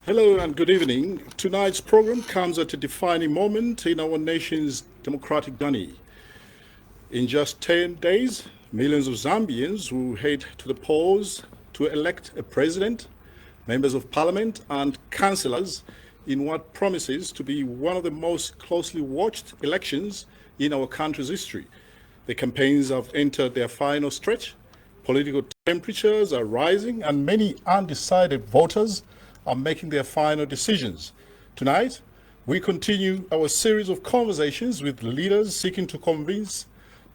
Hello and good evening. Tonight's program comes at a defining moment in our nation's democratic journey. In just 10 days, millions of Zambians will head to the polls to elect a president, members of parliament, and councillors in what promises to be one of the most closely watched elections in our country's history. The campaigns have entered their final stretch. Political temperatures are rising, and many undecided voters are making their final decisions. Tonight, we continue our series of conversations with leaders seeking to convince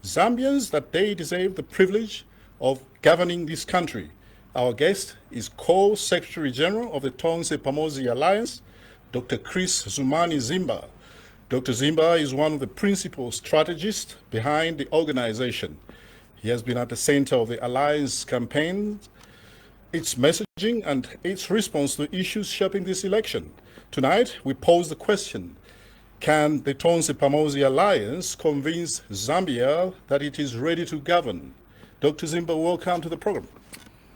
Zambians that they deserve the privilege of governing this country. Our guest is Co-Secretary General of the Tonse Pamosi Alliance, Dr. Chris Zumani Zimba. Dr. Zimba is one of the principal strategists behind the organization. He has been at the center of the Alliance campaign, its messaging, and its response to issues shaping this election. Tonight, we pose the question, can the Tonse Pamosi Alliance convince Zambia that it is ready to govern? Dr. Zimba, welcome to the program.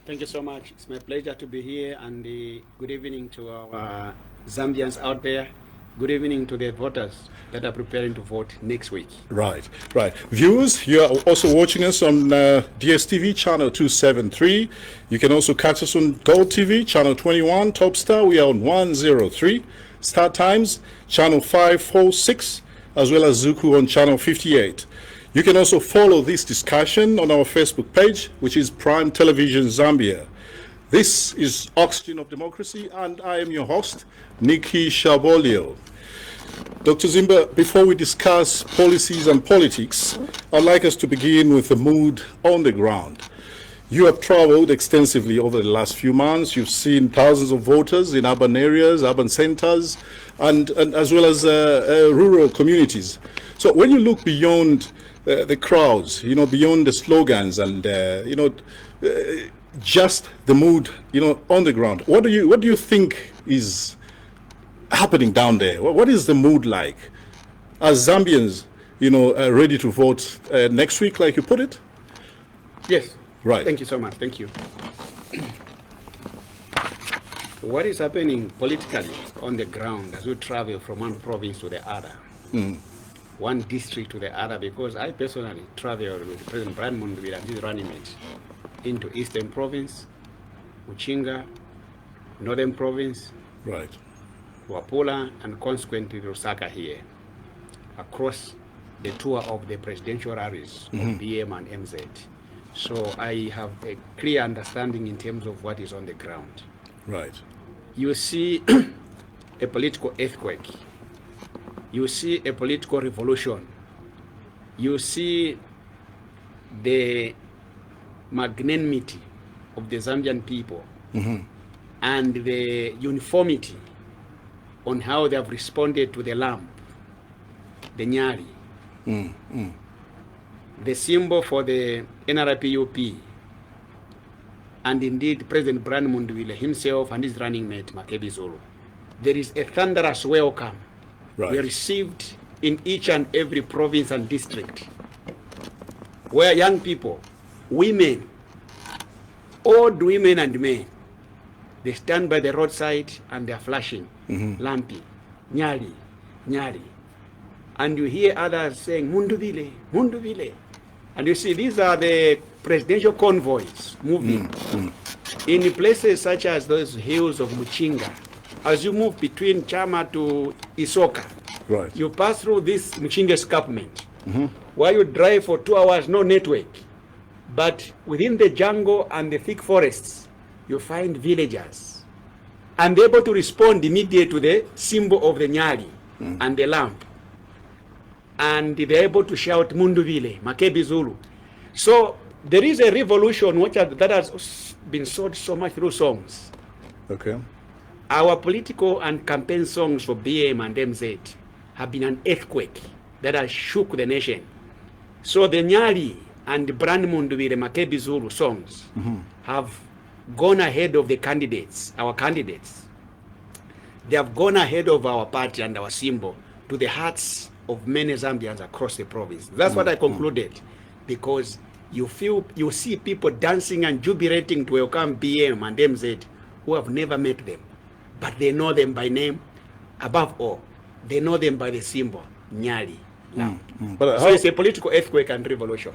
Thank you so much. It's my pleasure to be here, and good evening to our Zambians out there. Good evening to the voters that are preparing to vote next week. Right. Viewers, you are also watching us on DSTV channel 273. You can also catch us on Gold TV channel 21, Top Star. We are on 103. Star Times channel 546, as well as Zuku on channel 58. You can also follow this discussion on our Facebook page, which is Prime Television Zambia. This is Oxygen of Democracy, and I am your host, Nikki Shabolio. Dr. Zimba, before we discuss policies and politics, I'd like us to begin with the mood on the ground. You have traveled extensively over the last few months. You've seen thousands of voters in urban areas, urban centers, and as well as rural communities. So when you look beyond the crowds, beyond the slogans and, just the mood, on the ground, what do you think is happening down there? What is the mood like? Are Zambians, ready to vote next week, like you put it? Yes. Right. Thank you so much. Thank you. What is happening politically on the ground as we travel from one province to the other, one district to the other, because I personally traveled with President Brian Mundwira and his running mate into Eastern Province, Uchinga, Northern Province, Right. Wapula, and consequently Lusaka here, across the tour of the presidential rallies of BM and MZ. So I have a clear understanding in terms of what is on the ground. Right. You see a political earthquake. You see a political revolution. You see the magnanimity of the Zambian people and the uniformity on how they have responded to the lamp, the Nyari, the symbol for the NRPUP, and indeed President Brian Mundwile himself and his running mate, Makebi Zulu. There is a thunderous welcome we received in each and every province and district, where young people, women, old women and men, they stand by the roadside and they are flashing, lampi, Nyali, Nyali. And you hear others saying, Munduvile, Munduvile. And you see, these are the presidential convoys moving in places such as those hills of Muchinga. As you move between Chama to Isoka, you pass through this Muchinga escarpment, where you drive for 2 hours, no network. But within the jungle and the thick forests, you find villagers. And they're able to respond immediately to the symbol of the Nyali and the lamp. And they're able to shout Munduvile, Makebi Zulu. So there is a revolution that has been sold so much through songs. Okay. Our political and campaign songs for BM and MZ have been an earthquake that has shook the nation. So the Nyali and Brand Munduvile, Makebi Zulu songs have gone ahead of the candidates, our candidates. They have gone ahead of our party and our symbol to the hearts of many Zambians across the province. That's what I concluded, because you see people dancing and jubilating to welcome BM and MZ who have never met them. but they know them by name. Above all, they know them by the symbol, Nyali. But so it's a political earthquake and revolution.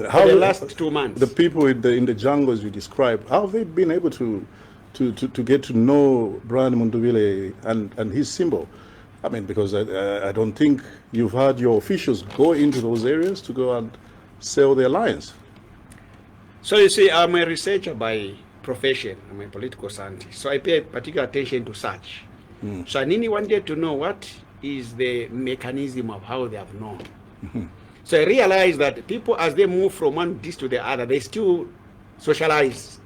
How For the last 2 months. The people in the jungles you described, how have they been able to get to know Brian Mundubile and his symbol? I mean, because I don't think you've had your officials go into those areas to go and sell their lines. So you see, I'm a researcher by profession. I'm a political scientist. So I pay particular attention to search. So I really wanted to know what is the mechanism of how they have known. So I realized that people, as they move from one district to the other, they still socialize.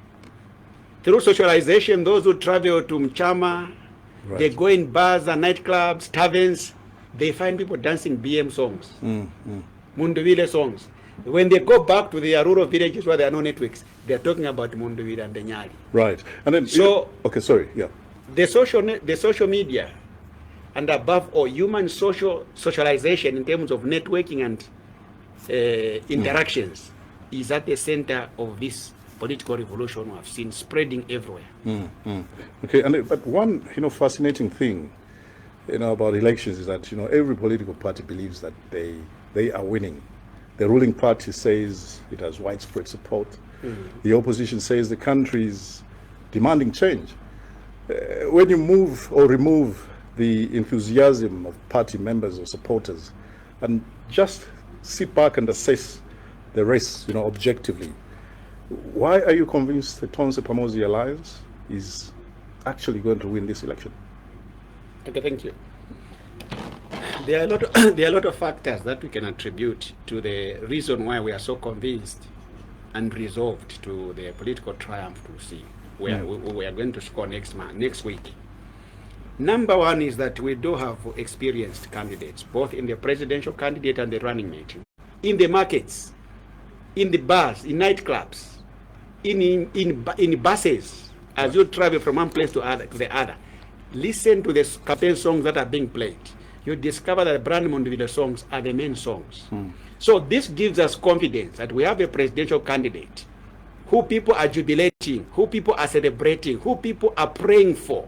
Through socialization, those who travel to Mchama, they go in bars and nightclubs, taverns, they find people dancing BM songs, Munduvile songs. When they go back to their rural villages where there are no networks, they're talking about Munduvile and the Nyali. Right. And then, so, okay, sorry, yeah. The social media, and above all, human socialization in terms of networking and interactions is at the center of this political revolution we have seen spreading everywhere. Okay, but one fascinating thing about elections is that every political party believes that they are winning. The ruling party says it has widespread support. The opposition says the country is demanding change. When you move or remove the enthusiasm of party members or supporters and just sit back and assess the race, objectively, why are you convinced the Tonse Pamosi Alliance is actually going to win this election? Okay, thank you. There are a lot of factors that we can attribute to the reason why we are so convinced and resolved to the political triumph to see where we are going to score next week. Number one is that we do have experienced candidates, both in the presidential candidate and the running mate, in the markets, in the bars, in nightclubs, in buses, as you travel from one place to the other. Listen to the campaign songs that are being played. You discover that Brian Mundubile songs are the main songs. So this gives us confidence that we have a presidential candidate who people are jubilating, who people are celebrating, who people are praying for.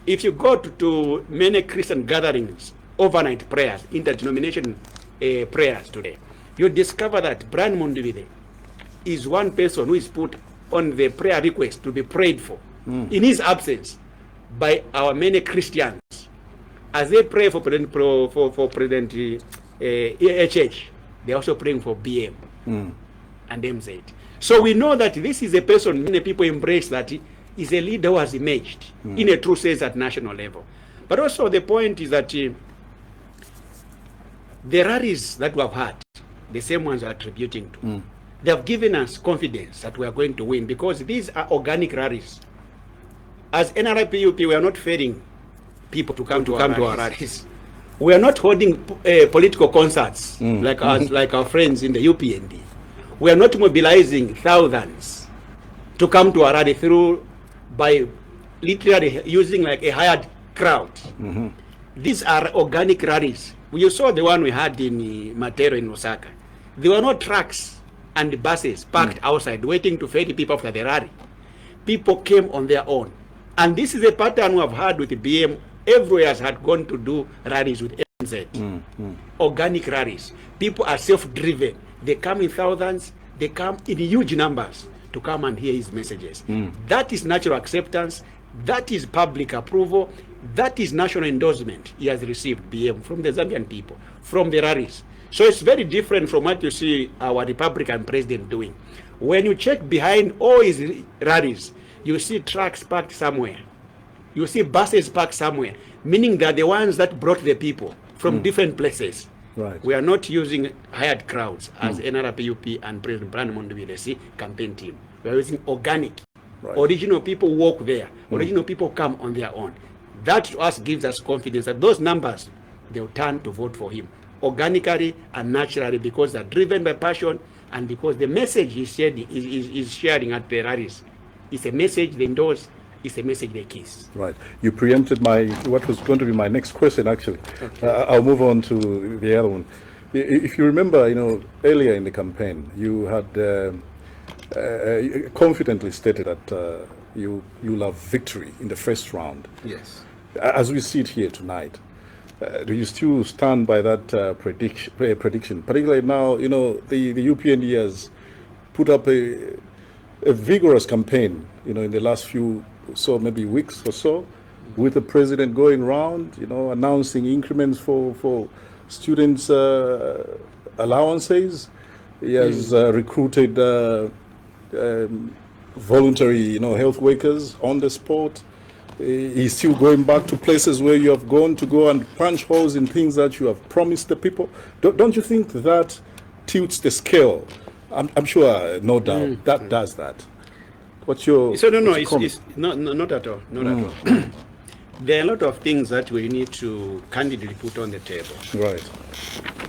If you go to many Christian gatherings, overnight prayers, interdenomination prayers today, you discover that Brian Mundubile is one person who is put on the prayer request to be prayed for in his absence by our many Christians. As they pray for President HH, they're also praying for BM and MZ. So we know that this is a person many people embrace, that is a leader who has emerged in a true sense at national level. But also the point is that the rallies that we have had, the same ones are attributing to, they have given us confidence that we are going to win, because these are organic rallies. As NRIPUP, we are not failing people to come to our rallies. We are not holding political concerts like our friends in the UPND. We are not mobilizing thousands to come to our rally by literally using like a hired crowd. These are organic rallies. You saw the one we had in Matero in Osaka. There were no trucks and buses parked outside waiting to ferry people after the rally. People came on their own. And this is a pattern we have had with the BM. Everywhere had gone to do rallies with MZ. Organic rallies. People are self-driven. They come in thousands. They come in huge numbers to come and hear his messages. That is natural acceptance. That is public approval. That is national endorsement he has received, BM, from the Zambian people, from the rallies. So it's very different from what you see our Republican president doing. When you check behind all his rallies, you see trucks parked somewhere. You see buses parked somewhere, meaning they're the ones that brought the people from different places. Right. We are not using hired crowds as NRPUP and President Brian Mundubile campaign team. We are using organic. Right. Original people walk there. Original people come on their own. That to us gives us confidence that those numbers, they'll turn to vote for him organically and naturally, because they're driven by passion and because the message he's sharing at the rallies is a message they endorse, is a message they kiss. Right. You preempted what was going to be my next question, actually. Okay. I'll move on to the other one. If you remember, earlier in the campaign, you had confidently stated that you'll have victory in the first round. Yes. As we sit here tonight, do you still stand by that prediction? Particularly now, the UPND has put up a vigorous campaign, in the last few maybe weeks or so, with the president going around, announcing increments for students' allowances. He has recruited voluntary, health workers on the spot. He's still going back to places where you have gone to go and punch holes in things that you have promised the people. Don't you think that tilts the scale? I'm sure, no doubt, that does that. What's your it's not at all. Not at all. There are a lot of things that we need to candidly put on the table. Right.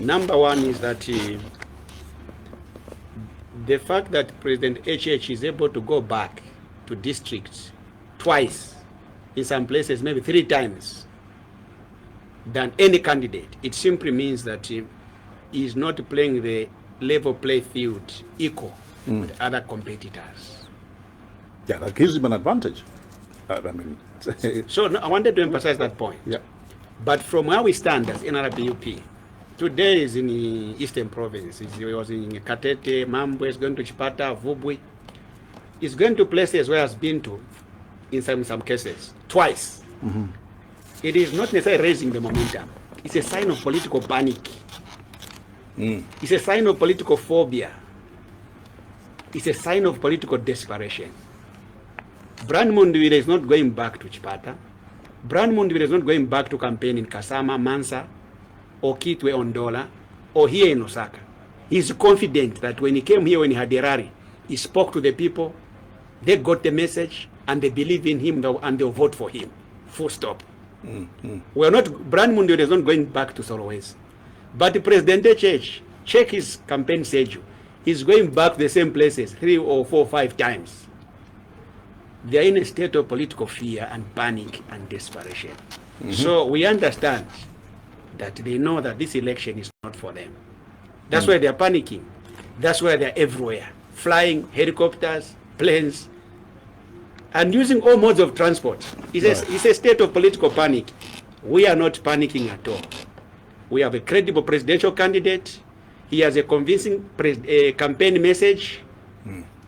Number one is that the fact that President HH is able to go back to districts twice, in some places maybe 3 times, than any candidate, it simply means that he is not playing the level play field equal with other competitors. Yeah, that gives him an advantage. So I wanted to emphasize that point. Yeah. But from where we stand as NRPUP, today is in the Eastern Province. He was in Katete, Mambwe, is going to Chipata, Vubwi. He's going to places where he has been to, in some cases, twice. It is not necessarily raising the momentum. It's a sign of political panic. It's a sign of political phobia. It's a sign of political desperation. Brand Mundwire is not going back to Chipata. Brand Mundwire is not going back to campaign in Kasama, Mansa, or Kitwe, Ondola, or here in Osaka. He's confident that when he came here, when he had a rally, he spoke to the people, they got the message, and they believe in him, and they'll vote for him. Full stop. We're not, Brand Mundwire is not going back to Solowes. But President HH, check his campaign schedule. He's going back to the same places 3 or 4 or 5 times. They are in a state of political fear and panic and desperation. So we understand that they know that this election is not for them. That's why they are panicking. That's why they are everywhere, flying helicopters, planes, and using all modes of transport. It's a state of political panic. We are not panicking at all. We have a credible presidential candidate. He has a convincing campaign message.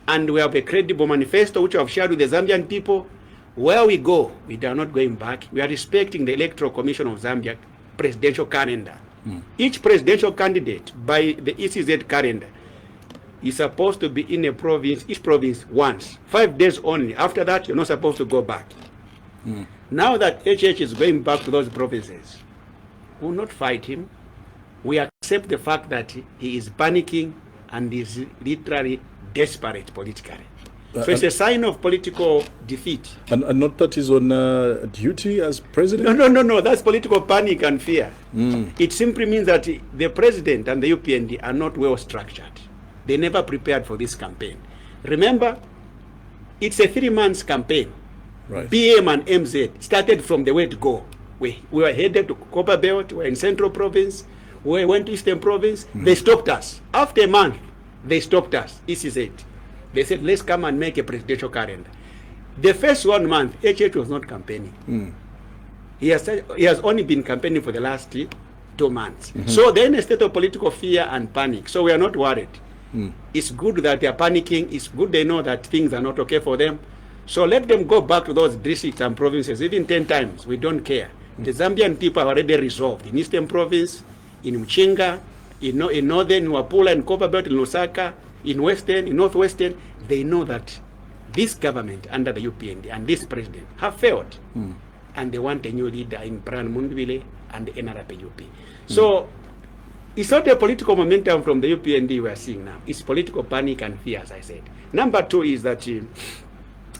And we have a credible manifesto which we have shared with the Zambian people. Where we go, we are not going back. We are respecting the Electoral Commission of Zambia presidential calendar. Each presidential candidate by the ECZ calendar is supposed to be in a province, each province once, 5 days only. After that, you're not supposed to go back. Now that HH is going back to those provinces, we will not fight him. We accept the fact that he is panicking and is literally desperate politically. So it's a sign of political defeat. And not that he's on duty as president? No. That's political panic and fear. It simply means that the president and the UPND are not well structured. They never prepared for this campaign. Remember, it's a 3 months campaign. Right. BM and MZ started from the word go. We were headed to Copper Belt, we were in Central Province, we went to Eastern Province. They stopped us. After a month, they stopped us. This is it. They said, let's come and make a presidential calendar. The first 1 month, HH was not campaigning. He has only been campaigning for the last 2 months. So they're in a state of political fear and panic. So we are not worried. It's good that they are panicking. It's good they know that things are not okay for them. So let them go back to those districts and provinces, even 10 times. We don't care. The Zambian people are already resolved. In Eastern Province, in Mchinga, in Northern, in Wapula, in Copper Belt, in Lusaka, in Western, in Northwestern, they know that this government under the UPND and this president have failed. And they want a new leader in Brand Mundwire and the NRPUP. So it's not a political momentum from the UPND we are seeing now. It's political panic and fear, as I said. Number 2 is that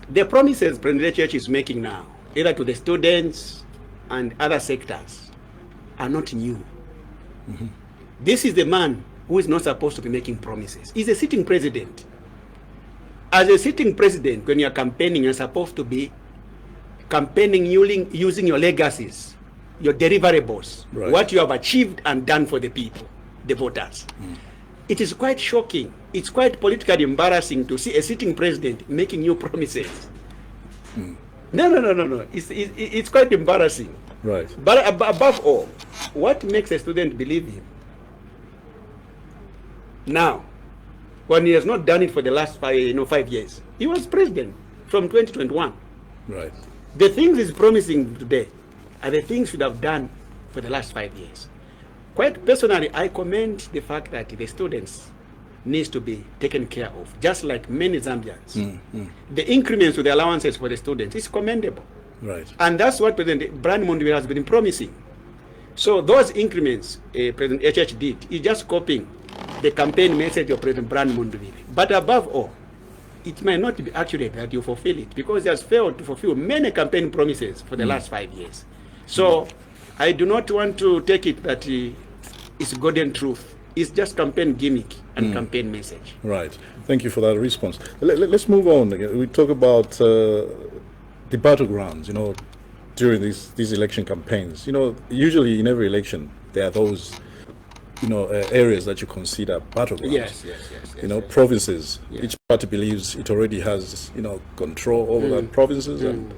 the promises President Church is making now, either to the students and other sectors, are not new. This is the man who is not supposed to be making promises. He's a sitting president. As a sitting president, when you're campaigning, you're supposed to be campaigning using your legacies, your deliverables, what you have achieved and done for the people, the voters. It is quite shocking. It's quite politically embarrassing to see a sitting president making new promises. No. It's quite embarrassing. Right. But above all, what makes a student believe him? Now, when he has not done it for the last 5 years, he was president from 2021. Right. The things he's promising today are the things he should have done for the last 5 years. Quite personally, I commend the fact that the students needs to be taken care of, just like many Zambians. The increments to the allowances for the students is commendable. Right. And that's what President Brian Mundwile has been promising. So those increments President HH did, is just copying the campaign message of President Brian Mundwile. But above all, it may not be accurate that you fulfill it, because he has failed to fulfill many campaign promises for the last 5 years. So I do not want to take it that it's golden truth. It's just campaign gimmick and campaign message. Right. Thank you for that response. Let's move on. We talk about the battlegrounds, during these election campaigns. Usually in every election, there are those, areas that you consider battlegrounds. Yes. Provinces. Yeah. Each party believes it already has, control over that provinces. And,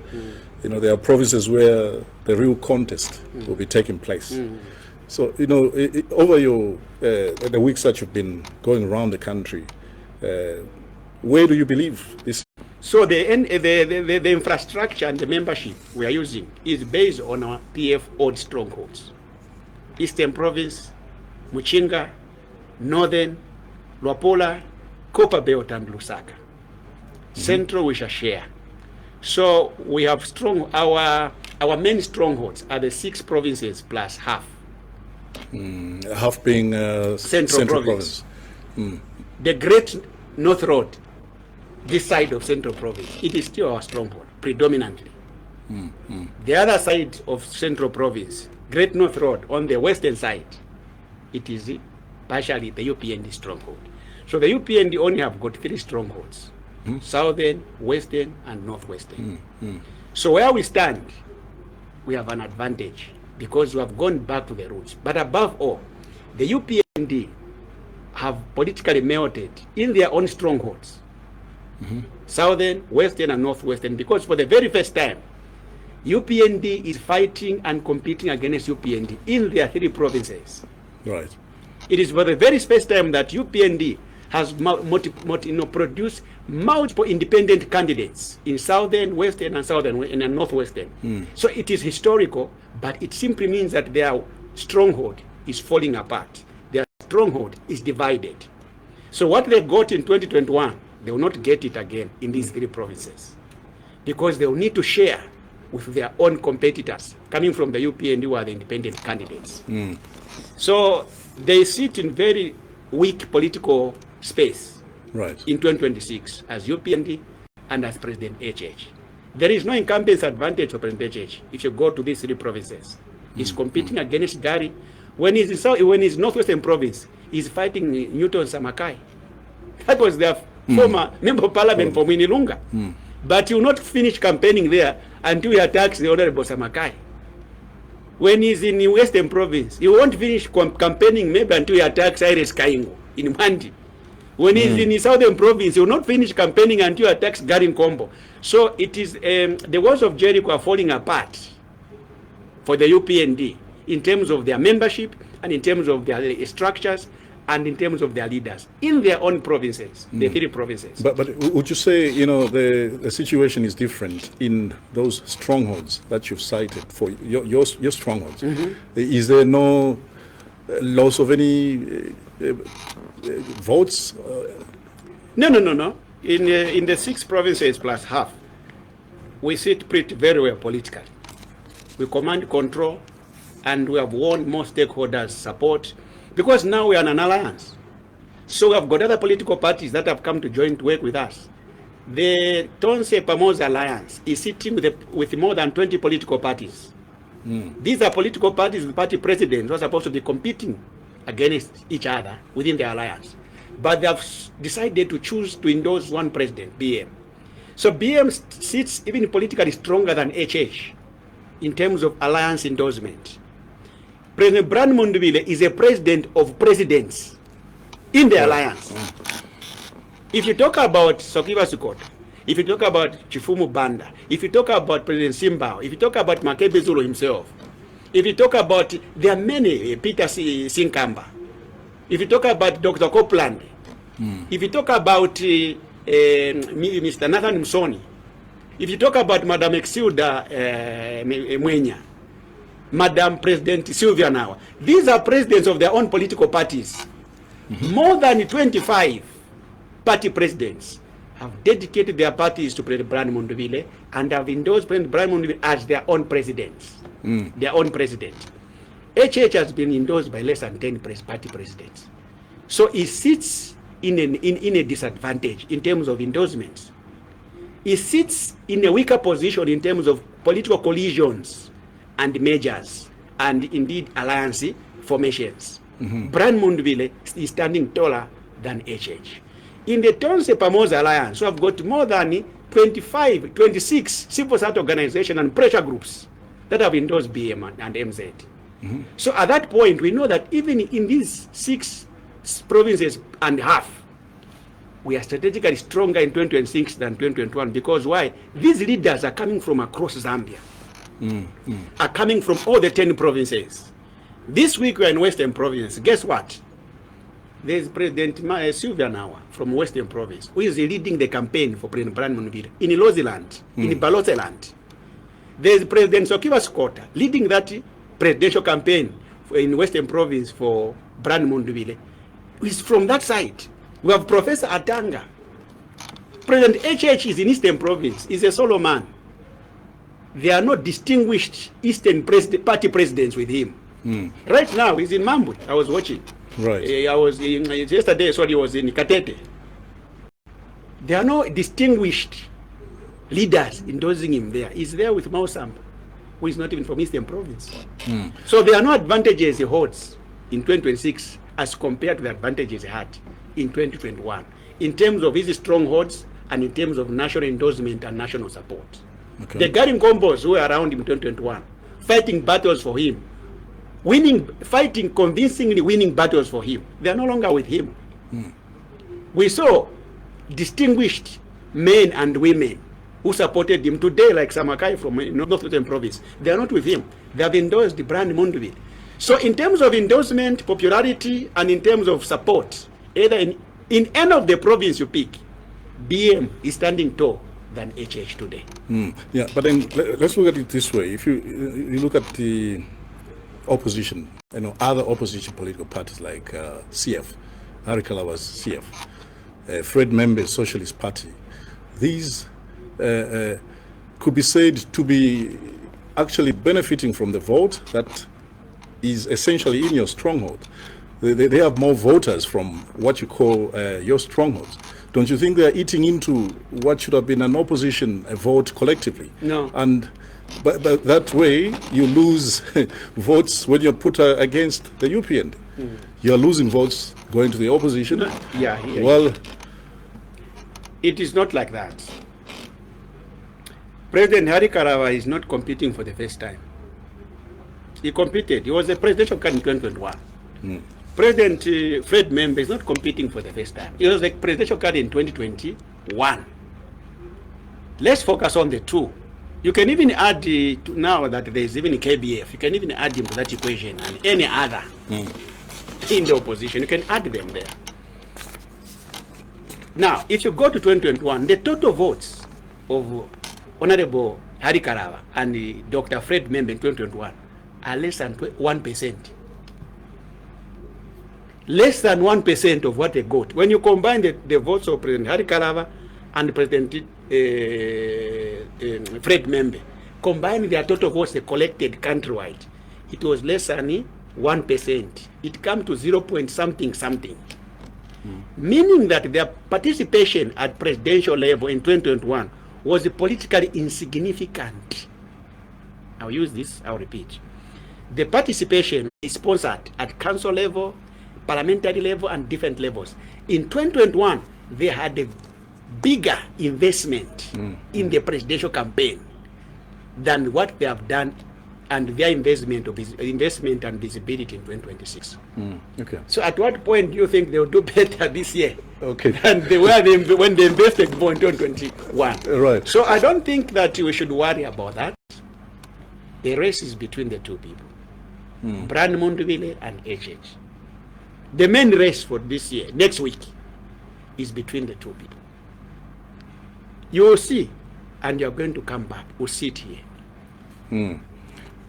there are provinces where the real contest will be taking place. So, over the weeks that you've been going around the country, where do you believe this? So the infrastructure and the membership we are using is based on our PF old strongholds. Eastern Province, Muchinga, Northern, Luapola, Copper Belt and Lusaka. Central we shall share. So we have our main strongholds are the 6 provinces plus half. Half being Central Province. The Great North Road, this side of Central Province, it is still our stronghold, predominantly. The other side of Central Province, Great North Road, on the western side, it is partially the UPND stronghold. So the UPND only have got 3 strongholds, southern, western, and northwestern. So where we stand, we have an advantage, because we have gone back to the roots. But above all, the UPND have politically melted in their own strongholds, southern, western, and northwestern, because for the very first time, UPND is fighting and competing against UPND in their 3 provinces. Right. It is for the very first time that UPND has produced multiple independent candidates in southern, western, and northwestern. So it is historical, but it simply means that their stronghold is falling apart. Their stronghold is divided. So what they got in 2021, they will not get it again in these 3 provinces, because they will need to share with their own competitors coming from the UPND who are the independent candidates. So they sit in very weak political space in 2026 as UPND and as President HH. There is no incumbency advantage for President HH if you go to these 3 provinces. He's competing against Gary. When he's Northwestern Province, he's fighting Newton Samakai. That was their former member of parliament for Mwinilunga. But he will not finish campaigning there until he attacks the Honorable Samakai. When he's in the Western Province, he won't finish campaigning maybe until he attacks Iris Kaingo in Mwandi. When he's in the Southern Province, he will not finish campaigning until he attacks Garin Kombo. So it is the walls of Jericho are falling apart for the UPND in terms of their membership and in terms of their structures and in terms of their leaders in their own provinces, the 3 provinces. But would you say, the situation is different in those strongholds that you've cited for your strongholds? Is there no loss of any votes? No. In the 6 provinces plus half, we sit pretty very well politically. We command control, and we have won more stakeholders' support, because now we are an alliance. So we have got other political parties that have come to join to work with us. The Tonse Pamoza Alliance is sitting with more than 20 political parties. These are political parties with party presidents who are supposed to be competing against each other within the alliance. But they have decided to choose to endorse one president, BM. So BM sits even politically stronger than HH in terms of alliance endorsement. President Brian Mundwile is a president of presidents in the alliance. If you talk about Sokiva Sukot, if you talk about Chifumu Banda, if you talk about President Simba, if you talk about Makebe Zulu himself, if you talk about, there are many, Peter Sinkamba, if you talk about Dr. Copeland, if you talk about Mr. Nathan Msoni, if you talk about Madam Exilda Mwenya, Madam President Sylvia Nawa, these are presidents of their own political parties. More than 25 party presidents have dedicated their parties to President Brian Mundubile and have endorsed President Brian Mundubile as their own presidents. Their own president. HH has been endorsed by less than 10 party presidents. So it sits in a disadvantage in terms of endorsements. It sits in a weaker position in terms of political collisions and measures and indeed alliance formations. Brian Mundubile is standing taller than HH. In the Tonse Pamoza Alliance, we have got more than 26 civil society organizations and pressure groups that have endorsed BM and MZ. So at that point, we know that even in these 6 provinces and a half, we are strategically stronger in 2026 than 2021. Because why? These leaders are coming from across Zambia, are coming from all the 10 provinces. This week we are in Western Province. Guess what? There's President Sylvia Nawa from Western Province, who is leading the campaign for President Brian Mundubile in Loziland, in Baloteland. There's President Sokiva Skota leading that presidential campaign in Western Province for Brian Mundubile. He's from that side. We have Professor Atanga. President HH is in Eastern Province. He's a solo man. There are no distinguished Eastern party presidents with him. Right now, he's in Mambwe. I was watching. Right. I was in, yesterday, sorry, he was in Katete. There are no distinguished leaders endorsing him there. He's there with Mao Samba, who is not even from Eastern Province. So there are no advantages he holds in 2026 as compared to the advantages he had in 2021 in terms of his strongholds and in terms of national endorsement and national support. Okay. The guiding combos who were around him in 2021, fighting battles for him, fighting convincingly winning battles for him, they are no longer with him. We saw distinguished men and women who supported him today, like Samakai from Northwestern Province. They are not with him. They have endorsed Brian Mundubile. So in terms of endorsement, popularity, and in terms of support, either in any of the province you pick, BM is standing tall than HH today. Yeah, but then let's look at it this way. If you look at the opposition, other opposition political parties like CF, Harikalawa's CF, Fred Membe's Socialist Party, these could be said to be actually benefiting from the vote that is essentially in your stronghold. They have more voters from what you call your strongholds. Don't you think they are eating into what should have been an opposition vote collectively? No. And but that way you lose votes when you're put against the UPND. You're losing votes going to the opposition. No. Yeah. Well, it is not like that. President Harikarawa is not competing for the first time. He competed. He was a presidential candidate in 2021. President Fred Membe is not competing for the first time. He was a presidential candidate in 2021. Let's focus on the two. You can even add now that there is even KBF. You can even add him to that equation and any other in the opposition. You can add them there. Now, if you go to 2021, the total votes of Honorable Harikarawa and Dr. Fred Membe in 2021 are less than 1%. Less than 1% of what they got. When you combine the votes of President Harikarawa and President Fred Membe, combine their total votes they collected countrywide, it was less than 1%. It came to 0 point something. Meaning that their participation at presidential level in 2021 was politically insignificant. I'll use this, I'll repeat. The participation is sponsored at council level, parliamentary level, and different levels. In 2021, they had a bigger investment in the presidential campaign than what they have done and their investment and visibility in 2026. Okay. So at what point do you think they will do better this year Okay. And when they invested more in 2021. Right. So I don't think that we should worry about that. The race is between the two people, Brand Monduvile and HH. The main race for this year, next week, is between the two people. You will see, and you're going to come back. We'll see it here.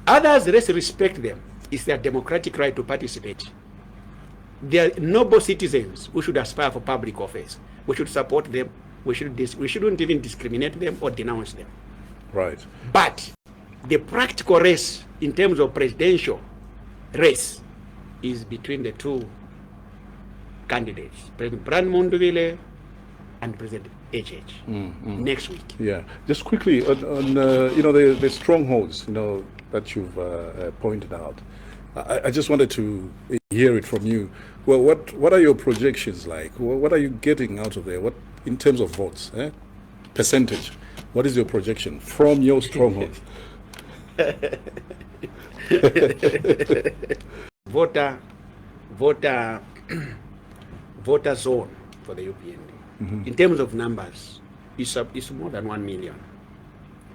Others, let's respect them. It's their democratic right to participate. They are noble citizens who should aspire for public office. We should support them. We shouldn't even discriminate them or denounce them. Right. But the practical race in terms of presidential race is between the two candidates, President Brand Monduvile and President HH, next week. Yeah. Just quickly on the strongholds that you've pointed out. I just wanted to hear it from you. Well, what are your projections like? What are you getting out of there? What in terms of votes, percentage? What is your projection from your strongholds? voter zone for the UPND. In terms of numbers, it's more than 1 million.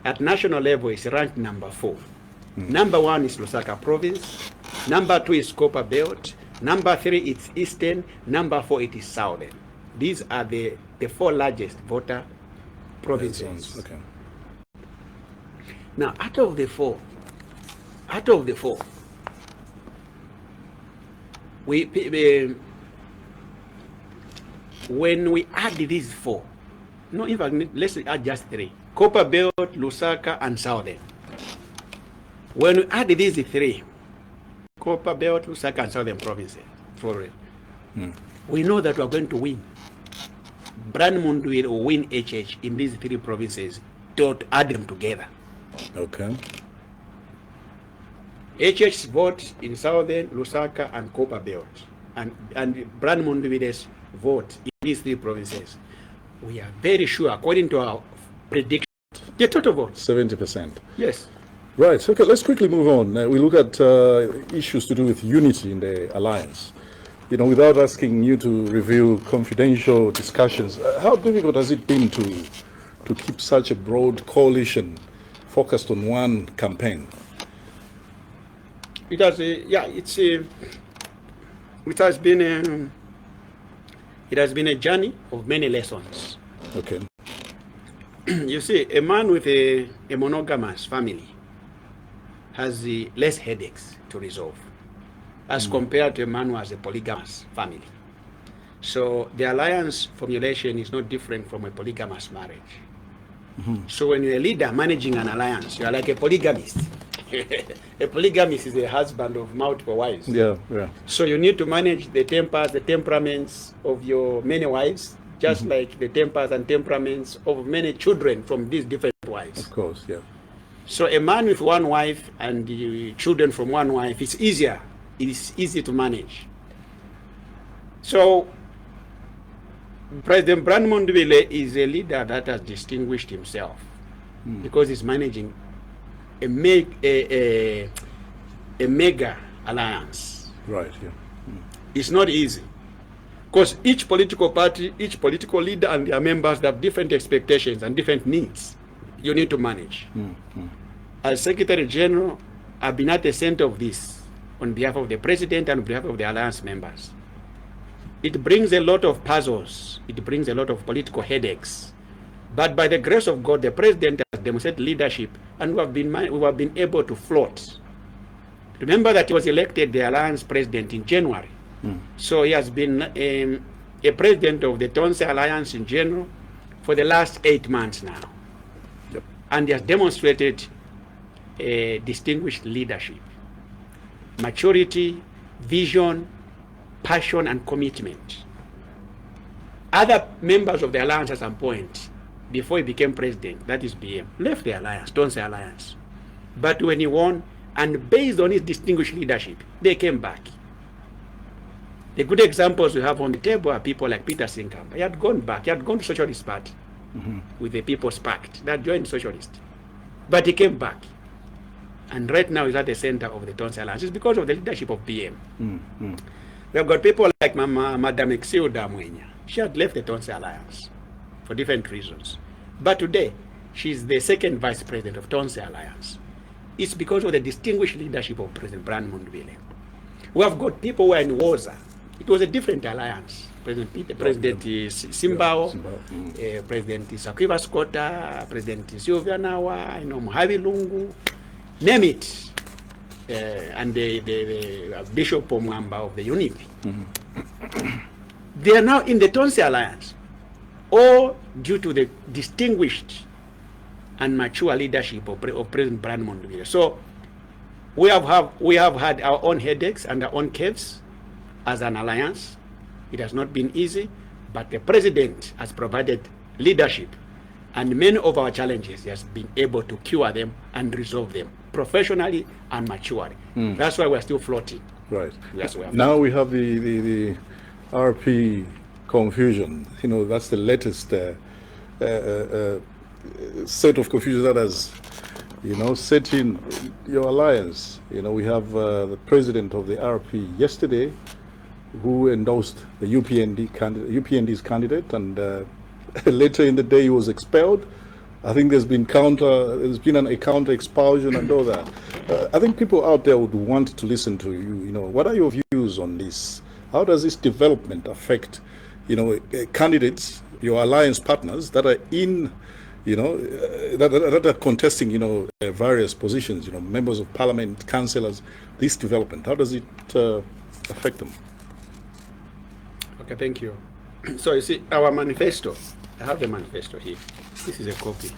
At national level, it's ranked number 4. Number 1 is Lusaka province. Number 2 is Copper Belt. Number 3 it's Eastern. Number 4 it is Southern. These are the 4 largest voter provinces. Okay. Now, out of the four, when we add these 4, no, in fact, let's add just 3: Copper Belt, Lusaka, and Southern. When we add these 3, Copper Belt, Lusaka, and Southern provinces, we know that we are going to win. Brand Monduvile will win HH in these 3 provinces to add them together. Okay. HH's vote in Southern, Lusaka, and Copper Belt, and Brand Monduvile's vote in these 3 provinces, we are very sure, according to our prediction, the total vote 70%. Yes. Right. Okay. Let's quickly move on. We look at issues to do with unity in the alliance. Without asking you to reveal confidential discussions, how difficult has it been to keep such a broad coalition focused on one campaign? It has, it has been a journey of many lessons. Okay. You see, a man with a monogamous family has less headaches to resolve as compared to a man who has a polygamous family. So the alliance formulation is not different from a polygamous marriage. So when you're a leader managing an alliance, you're like a polygamist. A polygamist is a husband of multiple wives. Yeah. So you need to manage the tempers, the temperaments of your many wives, just like the tempers and temperaments of many children from these different wives. Of course, yeah. So a man with one wife and the children from one wife, it's easier. It is easy to manage. So President Brand Monduvile is a leader that has distinguished himself because he's managing a mega alliance. Right, yeah. It's not easy because each political party, each political leader and their members have different expectations and different needs you need to manage. As Secretary General, I've been at the center of this on behalf of the President and on behalf of the alliance members. It brings a lot of puzzles. It brings a lot of political headaches. But by the grace of God, the President has demonstrated leadership, and we have been able to float. Remember that he was elected the alliance president in January. So he has been a president of the Tonse Alliance in general for the last 8 months now. Yep. And he has demonstrated distinguished leadership, maturity, vision, passion, and commitment. Other members of the alliance at some point, before he became president, that is BM, left the alliance, Tonse Alliance. But when he won, and based on his distinguished leadership, they came back. The good examples we have on the table are people like Peter Sinkamba. He had gone back. He had gone to Socialist Party with the People's Pact. That joined Socialist. But he came back. And right now he's at the center of the Tonse Alliance. It's because of the leadership of BM. We have got people like Madame Exilda Mwenya. She had left the Tonse Alliance for different reasons. But today, she's the second vice president of Tonse Alliance. It's because of the distinguished leadership of President Brian Mundubile. We have got people who are in Woza. It was a different alliance. President Simbao, President Sakiva Scotta, President Sylvia Nawa, Mhavi Lungu, name it. And the Bishop Omwamba of the Unity. They are now in the Tonse Alliance, all due to the distinguished and mature leadership of President Brian Mundubile. So we have had our own headaches and our own caves as an alliance. It has not been easy, but the president has provided leadership, and many of our challenges he has been able to cure them and resolve them professionally and maturely. That's why we're still floating. Right. Now we have the RP confusion. That's the latest set of confusion that has, set in your alliance. We have the president of the RP yesterday who endorsed the UPND's candidate, and later in the day he was expelled. I think there's been a counter expulsion and all that. I think people out there would want to listen to you. What are your views on this? How does this development affect, candidates, your alliance partners that are in, that are contesting, various positions, members of parliament, councillors? This development, how does it affect them? Okay, thank you. So you see, our manifesto. I have the manifesto here. This is a copy.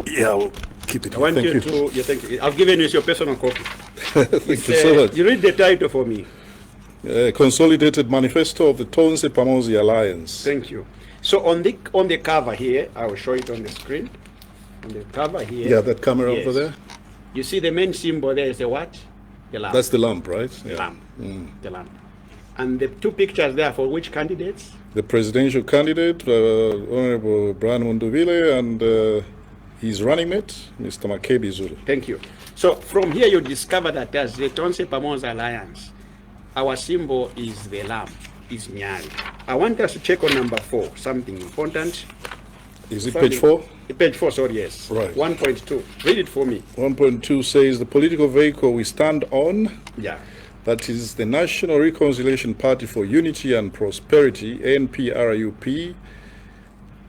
Yeah, I'll keep it. I want you to. Yeah, thank you. I've given you your personal copy. Thank you so much. You read the title for me. Consolidated Manifesto of the Tonse Pamosi Alliance. Thank you. So on the cover here, I will show it on the screen. On the cover here. Yeah, that camera over there. You see the main symbol there is the what? The lamp. That's the lamp, right? The lamp. The lamp. And the two pictures there for which candidates? The presidential candidate, Honorable Brian Mundubile, and his running mate, Mr. Makebi Zulu. Thank you. So from here you discover that as the Tonse Pamosi Alliance, our symbol is the lamp, is Nyali. I want us to check on number 4, something important. Is it page 4? Page 4, sorry, yes. Right. 1.2. Read it for me. 1.2 says the political vehicle we stand on. Yeah. That is the National Reconciliation Party for Unity and Prosperity, NPRUP,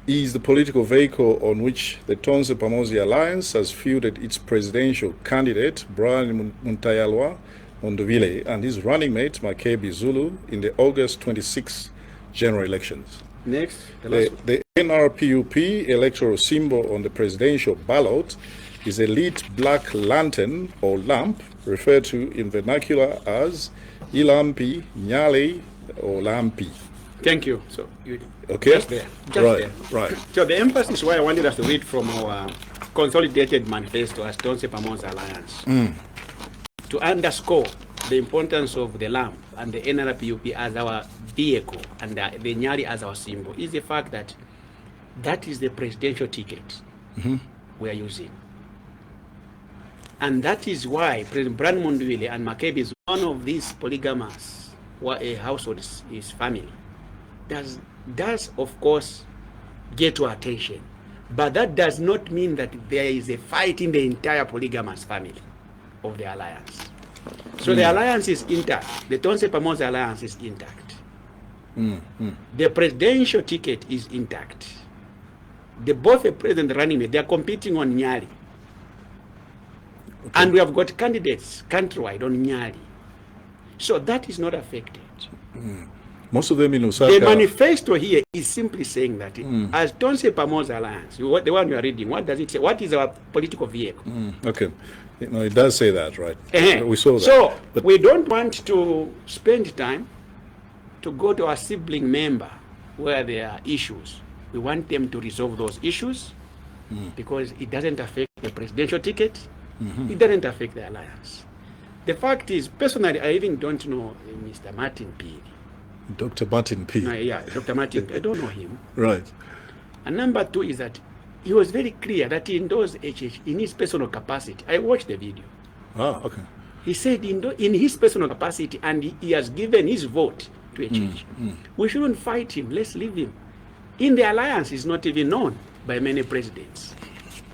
is the political vehicle on which the Tonse Pamosi Alliance has fielded its presidential candidate, Brian Muntayalwa Mundubile, and his running mate, Makebi Zulu, in the August 26 general elections. Next. The NRPUP electoral symbol on the presidential ballot is a lit black lantern or lamp, referred to in vernacular as Ilampi, Nyale, or Lampi. Thank you. So okay. Just there. Just right. So the emphasis why I wanted us to read from our consolidated manifesto as Tonse Pamosi Alliance to underscore the importance of the lamp and the NRPUP as our vehicle and the Nyali as our symbol is the fact that that is the presidential ticket we are using. And that is why President Brian Mundubile and Makebi is one of these polygamous households, his family, does of course get to attention. But that does not mean that there is a fight in the entire polygamous family of the alliance. So the alliance is intact. The Tonse Pamosi Alliance is intact. The presidential ticket is intact. Both the president running it, they are competing on Nyali. Okay. And we have got candidates countrywide on Nyali. So that is not affected. Most of them in Lusaka. The manifesto here is simply saying that as Tonse Pamosi Alliance, the one you are reading, what does it say? What is our political vehicle? Okay. It does say that, right? We saw that. So we don't want to spend time to go to our sibling member where there are issues. We want them to resolve those issues because it doesn't affect the presidential ticket. It doesn't affect the alliance. The fact is, personally, I even don't know Mr. Martin P. Dr. Martin P. No, yeah, Dr. Martin P. I don't know him. Right. And number 2 is that he was very clear that he endorsed HH in his personal capacity. I watched the video. Ah, okay. He said in his personal capacity, and he has given his vote to HH. We shouldn't fight him. Let's leave him. In the alliance, he's not even known by many presidents.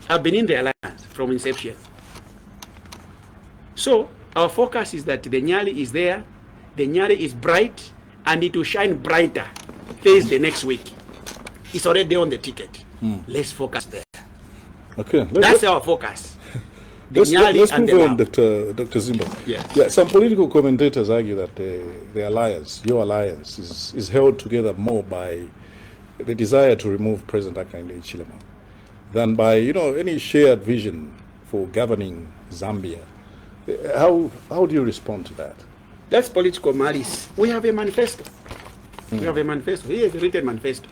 I've been in the alliance from inception. So our focus is that the Nyali is there, the Nyali is bright, and it will shine brighter Thursday next week. It's already on the ticket. Let's focus there. Okay, that's our focus. Let's move on, Dr. Zimba. Yes. Yeah, some political commentators argue that the alliance, your alliance, is held together more by the desire to remove President Hakainde Hichilema than by any shared vision for governing Zambia. How do you respond to that? That's political malice. We have a manifesto. We have a manifesto. Here is a written manifesto.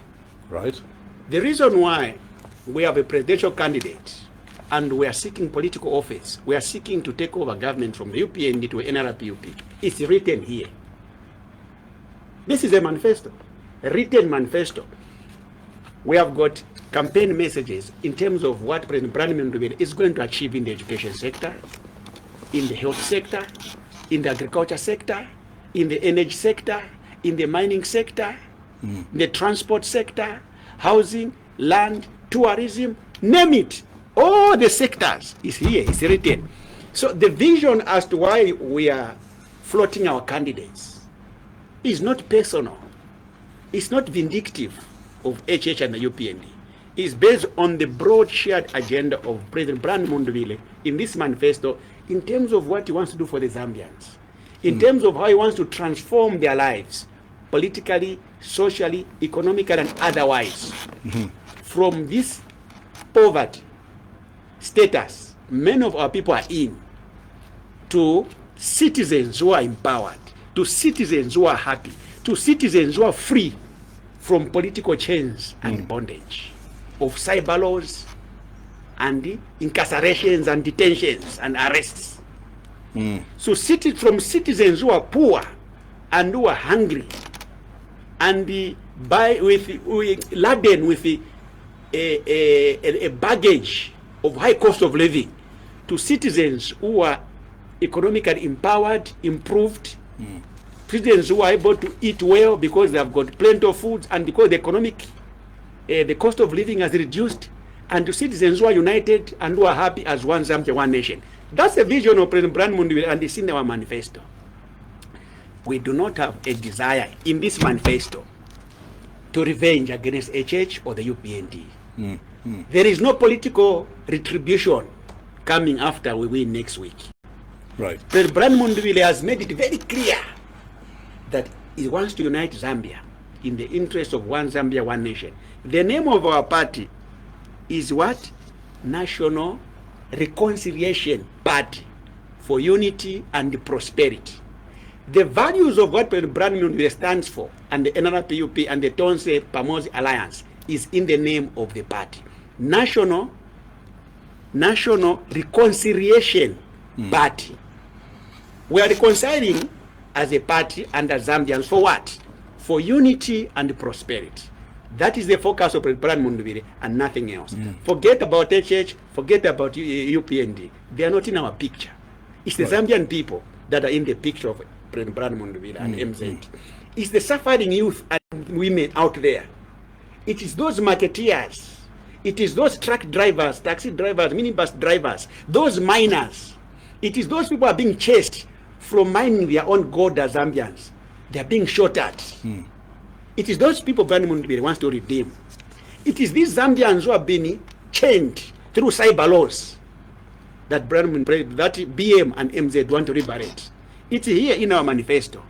Right. The reason why we have a presidential candidate and we are seeking political office, we are seeking to take over government from the UPND to NRPUP, it's written here. This is a manifesto, a written manifesto. We have got campaign messages in terms of what President Brandman is going to achieve in the education sector, in the health sector, in the agriculture sector, in the energy sector, in the mining sector, in the transport sector, housing, land, tourism, name it. All the sectors is here, it's written. So the vision as to why we are floating our candidates is not personal. It's not vindictive of HH and the UPND. It's based on the broad shared agenda of President Brian Mundubile in this manifesto in terms of what he wants to do for the Zambians, in terms of how he wants to transform their lives, politically, socially, economically, and otherwise, from this poverty status many of our people are in, to citizens who are empowered, to citizens who are happy, to citizens who are free from political chains and bondage of cyber laws and incarcerations and detentions and arrests. So from citizens who are poor and who are hungry and laden with a baggage of high cost of living, to citizens who are economically empowered, improved, citizens who are able to eat well because they have got plenty of food and because the cost of living has reduced, and to citizens who are united and who are happy as one Zambia, one nation. That's the vision of President Brian Mundubile, and it's in our manifesto. We do not have a desire in this manifesto to revenge against HH or the UPND. There is no political retribution coming after we win next week. Right. President Brian Mundubile has made it very clear that he wants to unite Zambia in the interest of one Zambia, one nation. The name of our party is what? National Reconciliation Party for Unity and Prosperity. The values of what President Brian Mundubile stands for, and the NRPUP and the Tonse Pamosi Alliance, is in the name of the party. National Reconciliation Party. We are reconciling as a party and as Zambians for what? For unity and prosperity. That is the focus of President Mundubile and nothing else. Forget about HH, forget about UPND. They are not in our picture. It's the Zambian people that are in the picture of President Mundubile and MZ. It's the suffering youth and women out there. It is those marketeers. It is those truck drivers, taxi drivers, minibus drivers, those miners. It is those people who are being chased from mining their own gold as Zambians. They are being shot at. It is those people Brian Mundubile wants to redeem. It is these Zambians who have been chained through cyber laws that BM and MZ want to liberate. It's here in our manifesto.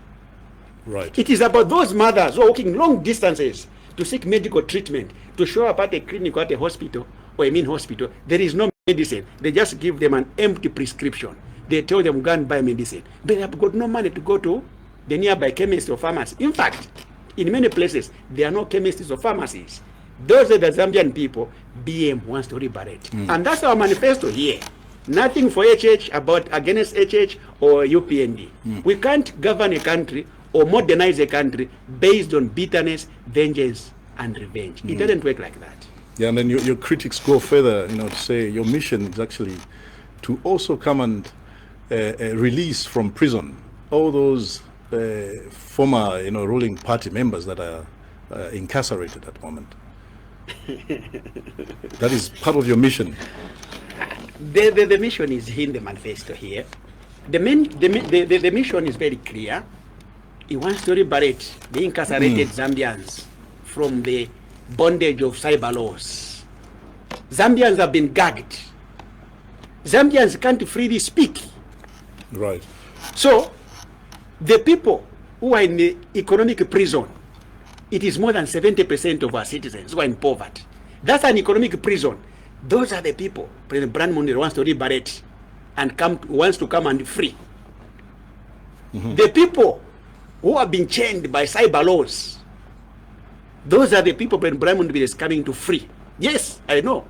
Right. It is about those mothers who are walking long distances to seek medical treatment, to show up at a clinic or at a hospital, or hospital. There is no medicine. They just give them an empty prescription. They tell them, go and buy medicine. But they have got no money to go to the nearby chemist or pharmacy. In fact, in many places, there are no chemists or pharmacies. Those are the Zambian people BM wants to liberate. And that's our manifesto here. Nothing for HH against HH or UPND. We can't govern a country or modernize a country based on bitterness, vengeance, and revenge. It doesn't work like that. Yeah, and then your critics go further, to say your mission is actually to also come and release from prison all those former, ruling party members that are incarcerated at the moment. That is part of your mission. The mission is in the manifesto here. The mission is very clear. He wants to liberate the incarcerated Zambians from the bondage of cyber laws. Zambians have been gagged. Zambians can't freely speak. Right. So, the people who are in the economic prison, it is more than 70% of our citizens who are in poverty. That's an economic prison. Those are the people President Brandmund wants to liberate and wants to come and free. The people who have been chained by cyber laws, those are the people President Brandmund is coming to free. Yes, I know.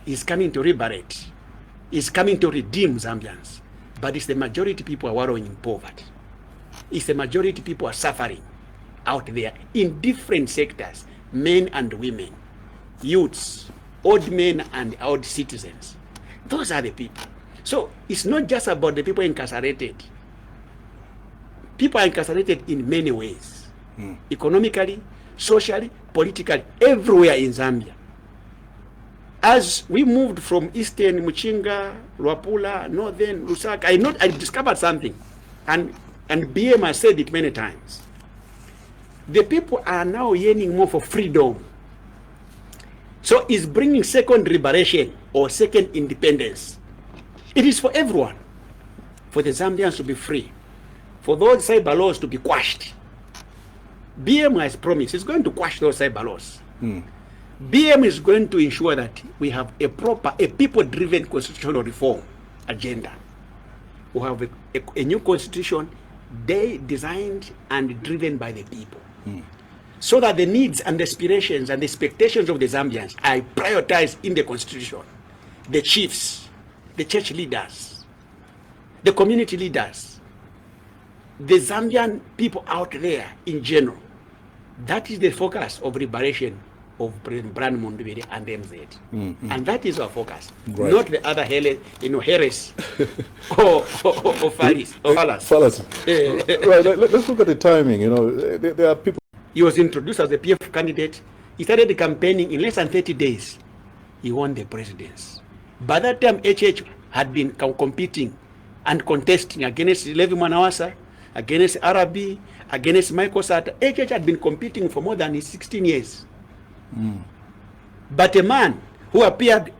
He's coming to liberate. He's coming to redeem Zambians. But it's the majority people are wallowing in poverty. It's the majority people are suffering out there in different sectors, men and women, youths, old men and old citizens. Those are the people. So it's not just about the people incarcerated. People are incarcerated in many ways, economically, socially, politically, everywhere in Zambia. As we moved from Eastern, Muchinga, Luapula, Northern, Lusaka, I discovered something, and BM has said it many times. The people are now yearning more for freedom. So it's bringing second liberation or second independence. It is for everyone. For the Zambians to be free. For those cyber laws to be quashed. BM has promised he's going to quash those cyber laws. BM is going to ensure that we have a people-driven constitutional reform agenda. We have a new constitution designed and driven by the people. So that the needs and aspirations and expectations of the Zambians are prioritized in the constitution. The chiefs, the church leaders, the community leaders, the Zambian people out there in general. That is the focus of liberation of President Brandmund and MZ. And that is our focus, not the other Harris or Fallacy. Right, let's look at the timing. There are people. He was introduced as a PF candidate. He started campaigning in less than 30 days. He won the presidency. By that time, HH had been competing and contesting against Levi Manawasa, against Arabi, against Michael Sata. HH had been competing for more than 16 years. But a man who appeared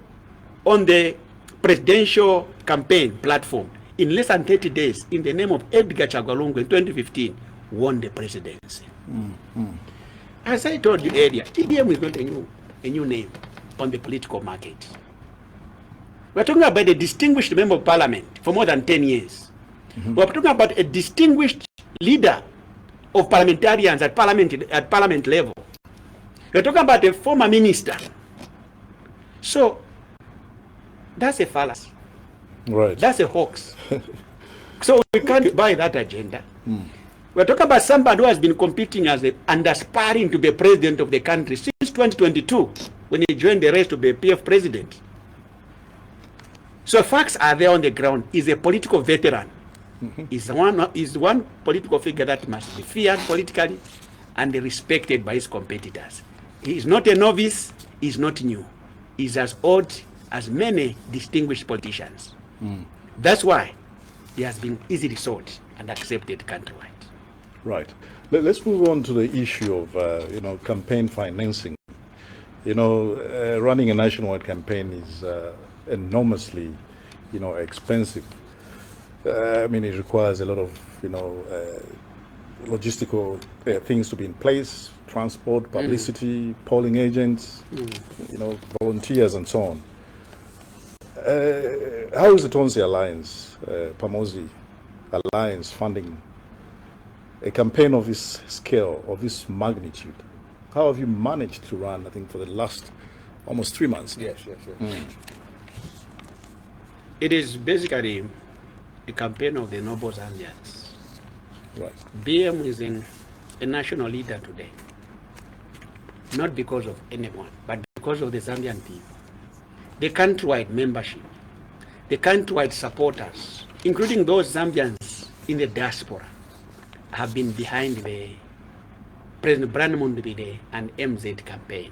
on the presidential campaign platform in less than 30 days in the name of Edgar Chagwalungu in 2015 won the presidency. As I told you earlier, EDM is not a new name on the political market. We're talking about a distinguished member of parliament for more than 10 years. We're talking about a distinguished leader of parliamentarians at parliament level. We're talking about a former minister. So that's a fallacy. Right. That's a hoax. So we can't buy that agenda. We're talking about somebody who has been competing and aspiring to be president of the country since 2022, when he joined the race to be a PF president. So facts are there on the ground. He's a political veteran. He's one political figure that must be feared politically and respected by his competitors. He's not a novice. He's not new. He's as old as many distinguished politicians. That's why he has been easily sought and accepted countrywide. Right. Let's move on to the issue of campaign financing. Running a nationwide campaign is enormously, expensive. It requires a lot of, logistical things to be in place: transport, publicity, polling agents, volunteers, and so on. How is the Tonsi Alliance, Pamosi Alliance, funding a campaign of this scale, of this magnitude? How have you managed to run, I think, for the last almost 3 months? Yes. It is basically a campaign of the noble Zambians. Right. BM is a national leader today. Not because of anyone, but because of the Zambian people. The countrywide membership, the countrywide supporters, including those Zambians in the diaspora, have been behind the President Brandmundubile and MZ campaign.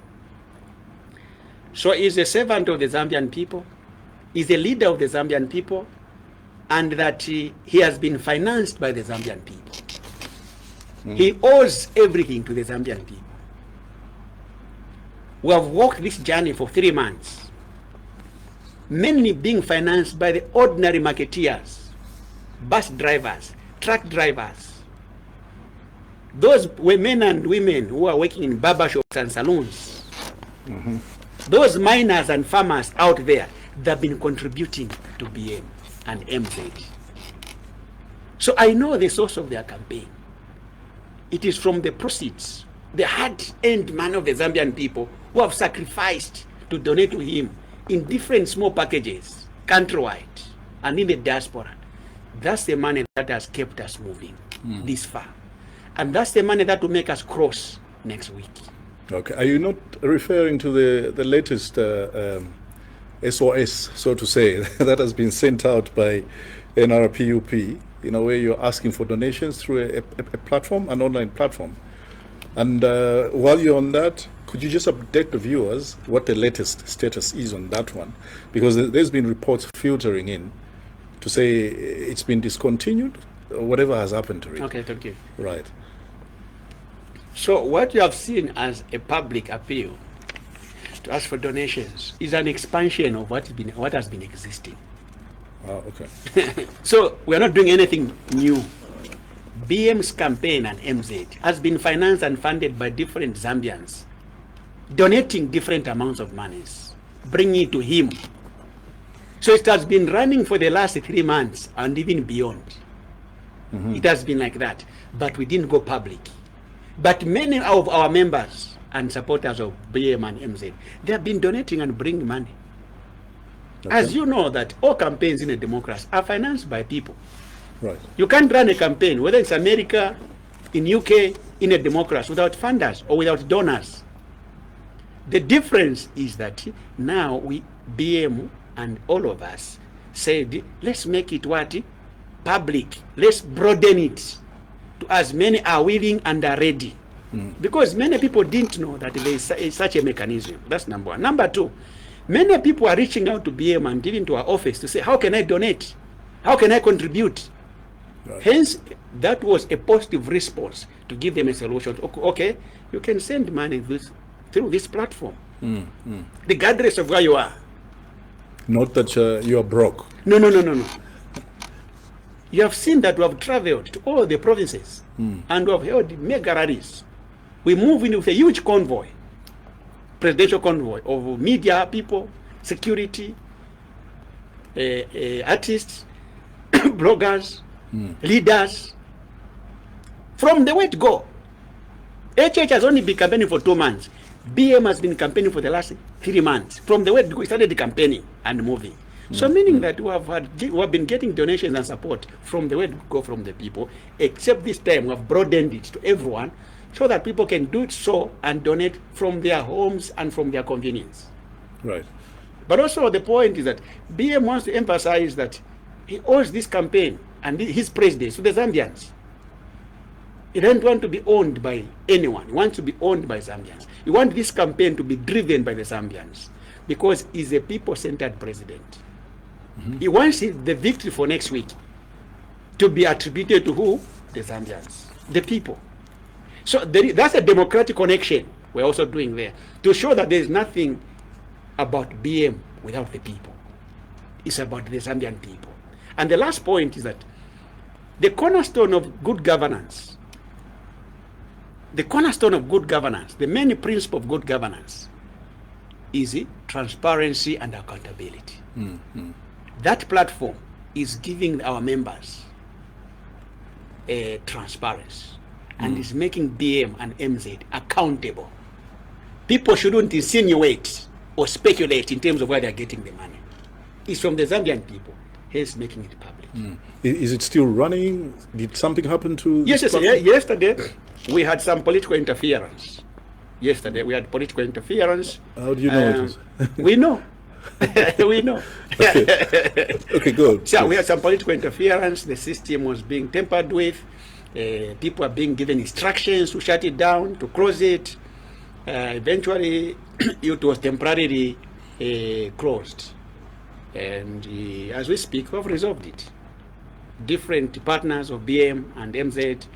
So he's a servant of the Zambian people, he's a leader of the Zambian people, and that he has been financed by the Zambian people. He owes everything to the Zambian people. We have walked this journey for 3 months, mainly being financed by the ordinary marketeers, bus drivers, truck drivers. Those were men and women who are working in barbershops and saloons. Those miners and farmers out there that have been contributing to BM and MZ. So I know the source of their campaign. It is from the proceeds, the hard-earned money of the Zambian people who have sacrificed to donate to him in different small packages, countrywide, and in the diaspora. That's the money that has kept us moving this far. And that's the money that will make us cross next week. Okay. Are you not referring to the latest SOS, so to say, that has been sent out by NRPUP, where you're asking for donations through a platform, an online platform? And while you're on that, could you just update the viewers what the latest status is on that one? Because there's been reports filtering in to say it's been discontinued, or whatever has happened to it. Okay, thank you. Right. So what you have seen as a public appeal to ask for donations is an expansion of what has been existing. Oh, okay. So we are not doing anything new. BM's campaign and MZ has been financed and funded by different Zambians, donating different amounts of monies, bringing it to him. So it has been running for the last 3 months and even beyond. It has been like that, but we didn't go public. But many of our members and supporters of BM and MZ, they have been donating and bringing money. Okay. As you know that all campaigns in a democracy are financed by people. Right. You can't run a campaign, whether it's America, in UK, in a democracy, without funders or without donors. The difference is that now BM and all of us said, let's make it what? Public. Let's broaden it to as many are willing and are ready. Because many people didn't know that there is such a mechanism. That's number one. Number two, many people are reaching out to BM and even to our office to say, how can I donate? How can I contribute? Right. Hence, that was a positive response to give them a solution. Okay, you can send money through this platform, regardless of where you are. Not that you are broke. No. You have seen that we have traveled to all the provinces and we have held mega rallies. We move in with a huge convoy, presidential convoy of media people, security, artists, bloggers, leaders. From the word go, HH has only been campaigning for 2 months. BM has been campaigning for the last 3 months. From the word go, we started campaigning and moving. So meaning that we have been getting donations and support from the word go from the people, except this time we have broadened it to everyone so that people can do it so and donate from their homes and from their convenience. Right. But also the point is that BM wants to emphasize that he owes this campaign and his presidency to the Zambians. He doesn't want to be owned by anyone. He wants to be owned by Zambians. He wants this campaign to be driven by the Zambians because he's a people-centered president. He wants the victory for next week to be attributed to who? The Zambians, the people. So that's a democratic connection we're also doing there to show that there is nothing about BM without the people. It's about the Zambian people. And the last point is that the cornerstone of good governance, the main principle of good governance is transparency and accountability. That platform is giving our members a transparency and is making BM and MZ accountable. People shouldn't insinuate or speculate in terms of where they're getting the money. It's from the Zambian people, hence making it public. Is it still running? Did something happen to Yes, yesterday we had some political interference. Yesterday we had political interference. How do you know it? We know. We know. Okay, good. So we had some political interference. The system was being tampered with. People are being given instructions to shut it down, to close it. Eventually, it was temporarily closed. And as we speak, we've resolved it. Different partners of BM and MZ,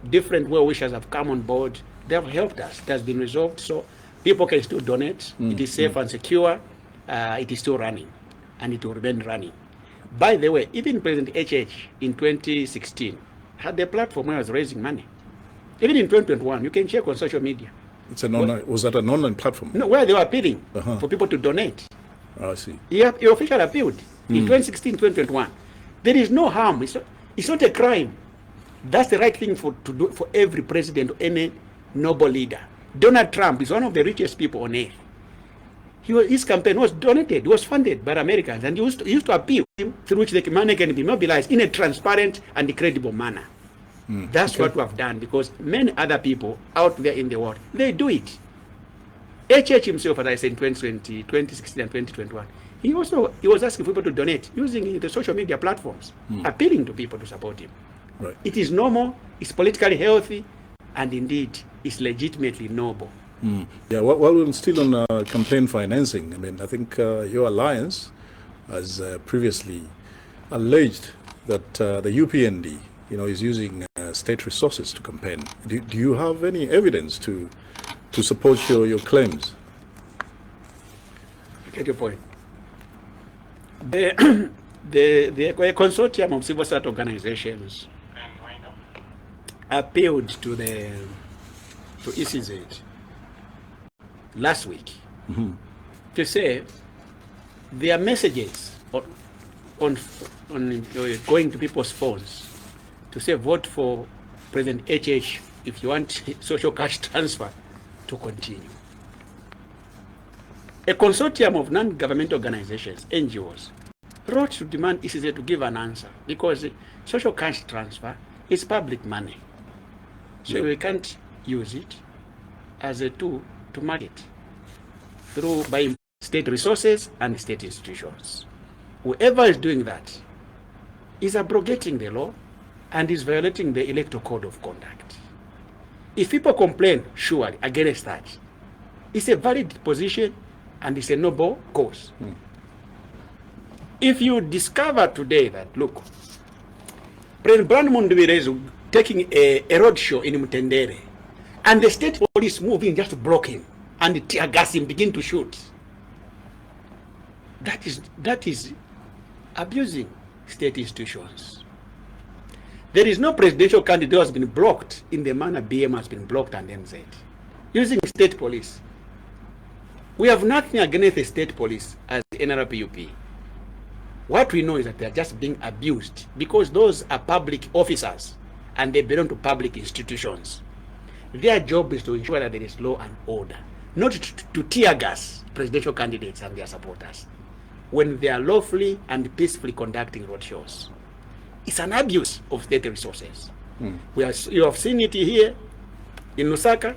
different well-wishers have come on board. They have helped us. It has been resolved, so people can still donate. It is safe and secure. It is still running, and it will remain running. By the way, even President HH in 2016 had a platform where he was raising money. Even in 2021, you can check on social media. It's an online. Was that an online platform? No, where they were appealing for people to donate. I see. He officially appealed in 2016, 2021. There is no harm. It's not a crime. That's the right thing to do for every president or any noble leader. Donald Trump is one of the richest people on earth. His campaign was donated, was funded by Americans, and he used to appeal through which the money can be mobilized in a transparent and credible manner. That's what we have done, because many other people out there in the world, they do it. HH himself, as I said, in 2020, 2016 and 2021, he was asking people to donate using the social media platforms, appealing to people to support him. Right. It is normal, it's politically healthy, and indeed, it's legitimately noble. Yeah, well, we're still on campaign financing. I mean, I think your alliance has previously alleged that the UPND, is using state resources to campaign. Do you have any evidence to support your claims? I get your point. The consortium of civil society organizations appealed to ECZ last week to say their messages on going to people's phones to say vote for President HH if you want social cash transfer to continue. A consortium of non-governmental organizations, NGOs, wrote to demand ECZ to give an answer, because social cash transfer is public money. So we can't use it as a tool to market through by state resources and state institutions. Whoever is doing that is abrogating the law and is violating the electoral code of conduct. If people complain, surely, against that, it's a valid position and it's a noble cause. If you discover today that, look, President Brandmundwile is taking a road show in Mutendere, and the state police move in just to block him and tear gas him, begin to shoot, that is abusing state institutions. There is no presidential candidate who has been blocked in the manner BM has been blocked and MZ, using state police. We have nothing against the state police as the NRPUP. What we know is that they are just being abused because those are public officers and they belong to public institutions. Their job is to ensure that there is law and order, not to tear gas presidential candidates and their supporters when they are lawfully and peacefully conducting roadshows. It's an abuse of state resources. You have seen it here in Lusaka.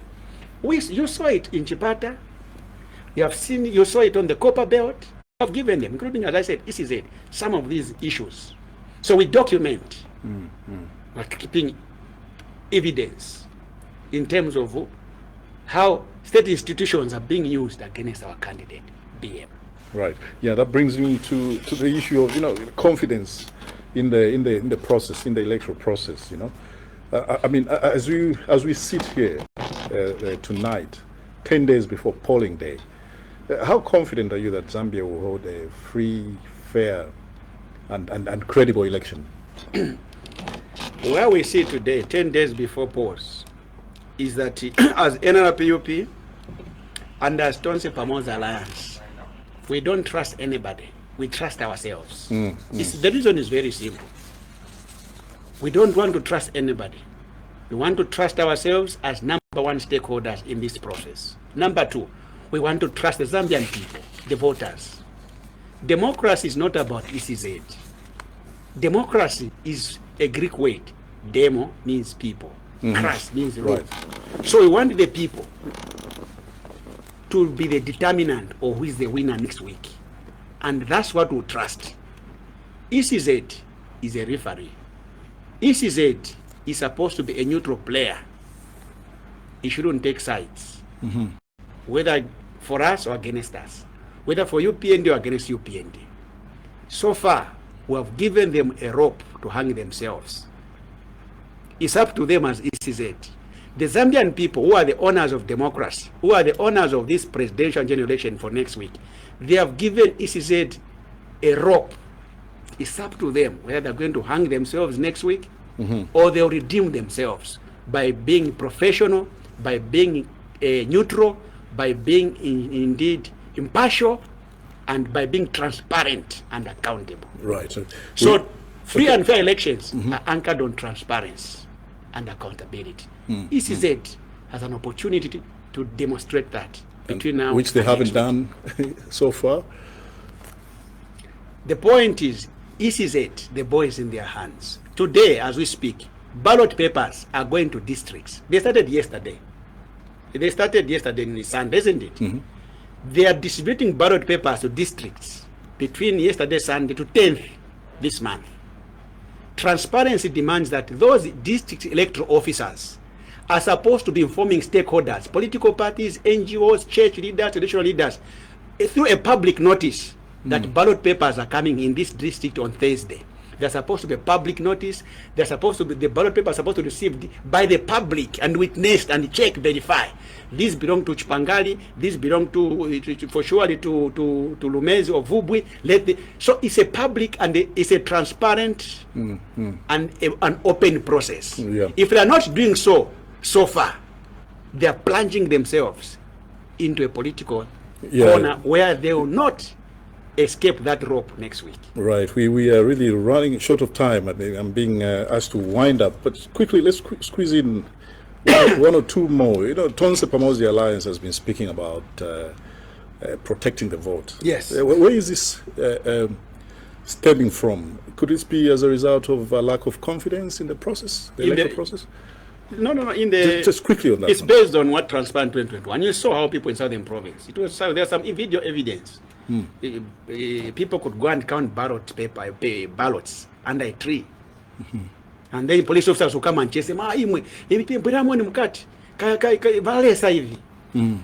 You saw it in Chipata. You saw it on the Copper Belt. I've given them, including, as I said, ECZ, some of these issues. So we document, we're keeping evidence in terms of how state institutions are being used against our candidate, BM. Right. Yeah, that brings me to the issue of confidence in the process, in the electoral process. I mean, as we sit here tonight, 10 days before polling day, how confident are you that Zambia will hold a free, fair, and credible election? Where we see today, 10 days before polls, is that as NRPUP and as Tonse Pamoza Alliance, we don't trust anybody. We trust ourselves. The reason is very simple. We don't want to trust anybody. We want to trust ourselves as number one stakeholders in this process. Number two, we want to trust the Zambian people, the voters. Democracy is not about ECZ. Democracy is a Greek word. Demo means people. Kras means road. So we want the people to be the determinant of who is the winner next week. And that's what we trust. ECZ is a referee. ECZ is supposed to be a neutral player. He shouldn't take sides, whether for us or against us, whether for UPND or against UPND. So far, we have given them a rope to hang themselves. It's up to them as ECZ. The Zambian people, who are the owners of democracy, who are the owners of this presidential general election for next week, they have given ECZ a rope. It's up to them whether they're going to hang themselves next week or they'll redeem themselves by being professional, by being neutral, by being indeed impartial, and by being transparent and accountable. Right. So free and fair elections are anchored on transparency and accountability. ECZ has an opportunity to demonstrate that between now, which they haven't done so far. The point is, ECZ, the ball is in their hands. Today, as we speak, ballot papers are going to districts. They started yesterday. They started yesterday in Sunday, isn't it? They are distributing ballot papers to districts between yesterday, Sunday, to 10th this month. Transparency demands that those district electoral officers are supposed to be informing stakeholders, political parties, NGOs, church leaders, traditional leaders, through a public notice that ballot papers are coming in this district on Thursday. There's supposed to be a public notice. They're supposed to be, the ballot papers are supposed to be received by the public and witnessed and check, verify. These belong to Chipangali. These belong to for surely to Lumezi or Vubwi. So it's a public and it's a transparent and an open process. If they are not doing so far, they are plunging themselves into a political corner where they will not escape that rope next week. Right. We are really running short of time. I'm being asked to wind up. But quickly, let's squeeze in one or two more. You know, Tonse Pamosi Alliance has been speaking about protecting the vote. Yes. Where is this stemming from? Could it be as a result of a lack of confidence in the process, the electoral process? No. Just quickly on that. It's based on what transpired in 2021. You saw how people in Southern Province. There's some video evidence. People could go and count ballots under a tree. And then police officers will come and chase them.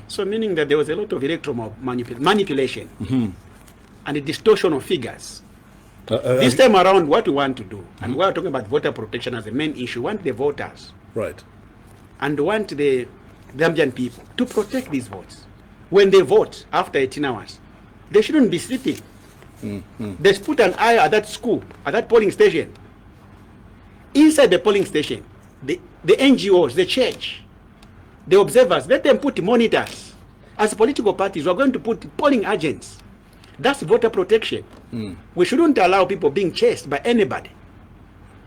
So meaning that there was a lot of electoral manipulation and a distortion of figures. This time around, what we want to do, and we're talking about voter protection as the main issue, we want the voters, right, and want the Zambian people to protect these votes. When they vote after 18 hours, they shouldn't be sleeping. They put an eye at that school, at that polling station. Inside the polling station, the NGOs, the church, the observers, let them put monitors. As political parties, we're going to put polling agents. That's voter protection. We shouldn't allow people being chased by anybody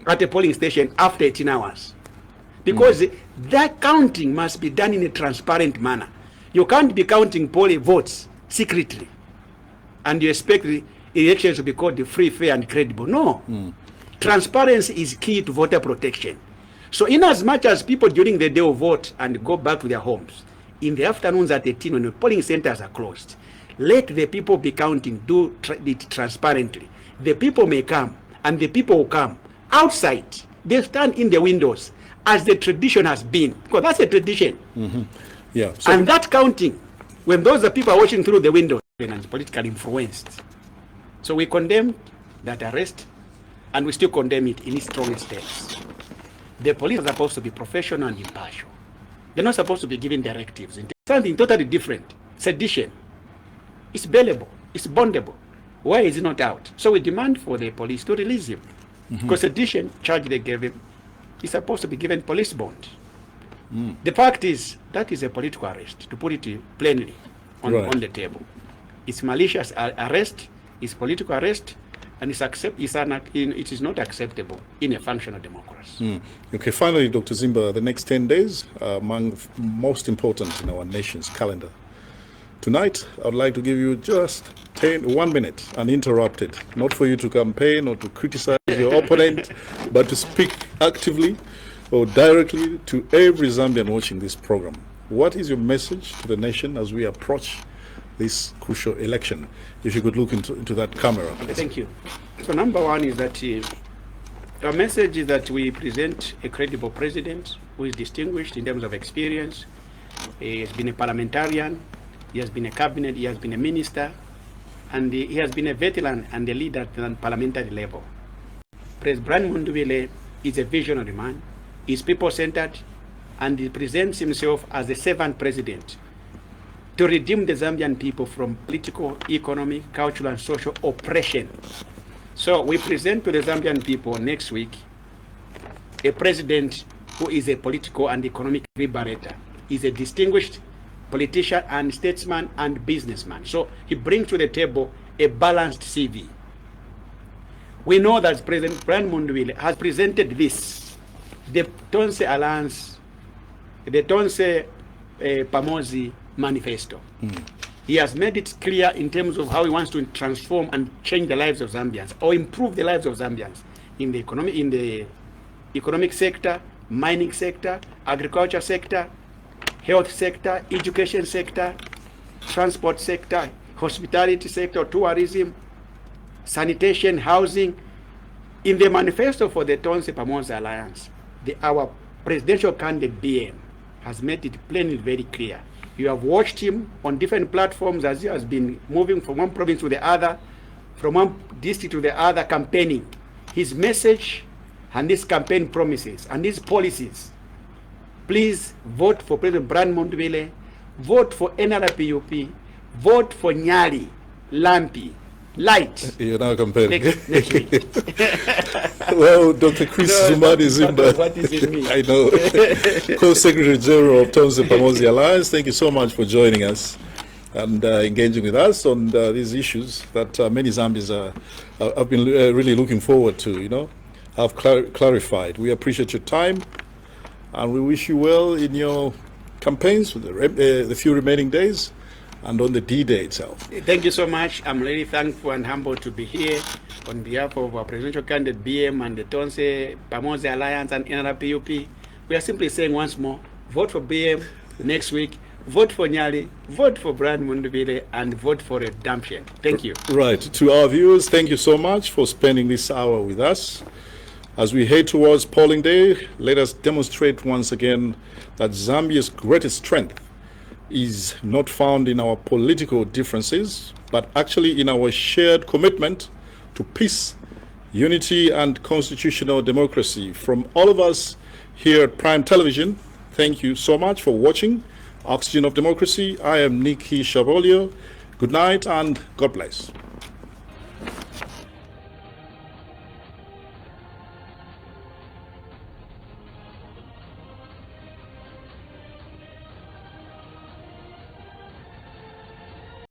at a polling station after 18 hours. Because that counting must be done in a transparent manner. You can't be counting polling votes secretly and you expect the elections to be called free, fair, and credible. No. Transparency is key to voter protection. So in as much as people during the day will vote and go back to their homes, in the afternoons at 18 when the polling centers are closed, let the people be counting, do it transparently. The people may come, and the people will come outside. They stand in the windows, as the tradition has been, because that's a tradition. Yeah. So and that counting, when those people are watching through the window, and politically influenced. So we condemn that arrest, and we still condemn it in its strongest terms. The police are supposed to be professional and impartial. They're not supposed to be giving directives. Something totally different. Sedition. It's bailable. It's bondable. Why is it not out? So we demand for the police to release him. Because sedition charge they gave him is supposed to be given police bond. The fact is, that is a political arrest, to put it plainly on the table. It's malicious arrest, it's political arrest, and it is not acceptable in a functional democracy. Okay, finally, Dr. Zimba, the next 10 days are among most important in our nation's calendar. Tonight, I would like to give you just 1 minute, uninterrupted, not for you to campaign or to criticize your opponent, but to speak actively or directly to every Zambian watching this program. What is your message to the nation as we approach this crucial election? If you could look into that camera, please. Thank you. So number one is that Our message is that we present a credible president who is distinguished in terms of experience. He has been a parliamentarian, he has been a cabinet, he has been a minister, and he has been a veteran and a leader at the parliamentary level. President Brian Mundubile is a visionary man, he's people-centered, and he presents himself as a servant president to redeem the Zambian people from political, economic, cultural, and social oppression. So we present to the Zambian people next week a president who is a political and economic liberator. He's a distinguished politician and statesman and businessman. So he brings to the table a balanced CV. We know that President Brian Mundubile has presented this, the Tonse Alliance, the Tonse Pamozi Manifesto. He has made it clear in terms of how he wants to transform and change the lives of Zambians, or improve the lives of Zambians in the economic sector, mining sector, agriculture sector, health sector, education sector, transport sector, hospitality sector, tourism, sanitation, housing. In the manifesto for the Tonse Pamoza Alliance, our presidential candidate BM has made it plainly very clear. You have watched him on different platforms as he has been moving from one province to the other, from one district to the other, campaigning. His message and his campaign promises and his policies. Please vote for President Brian Mundubile, vote for NRPUP, vote for Nyali, Lampi, Light. You're now comparing. Next week. Well, Dr. Chris Zumani Zimba, What does it mean? I know, Co-Secretary General of Tonse Pamozi Alliance, thank you so much for joining us and engaging with us on these issues that many Zambians have been really looking forward to, have clarified. We appreciate your time and we wish you well in your campaigns for the few remaining days and on the D-Day itself. Thank you so much. I'm really thankful and humbled to be here on behalf of our presidential candidate BM and the Tonse Pamozi Alliance and NRPUP. We are simply saying once more, vote for BM next week, vote for Nyali, vote for Brian Mundubile, and vote for redemption. Thank you. Right. To our viewers, thank you so much for spending this hour with us. As we head towards polling day, let us demonstrate once again that Zambia's greatest strength is not found in our political differences, but actually in our shared commitment to peace, unity, and constitutional democracy. From all of us here at Prime Television, thank you so much for watching Oxygen of Democracy. I am Nikki Shavolio. Good night and God bless.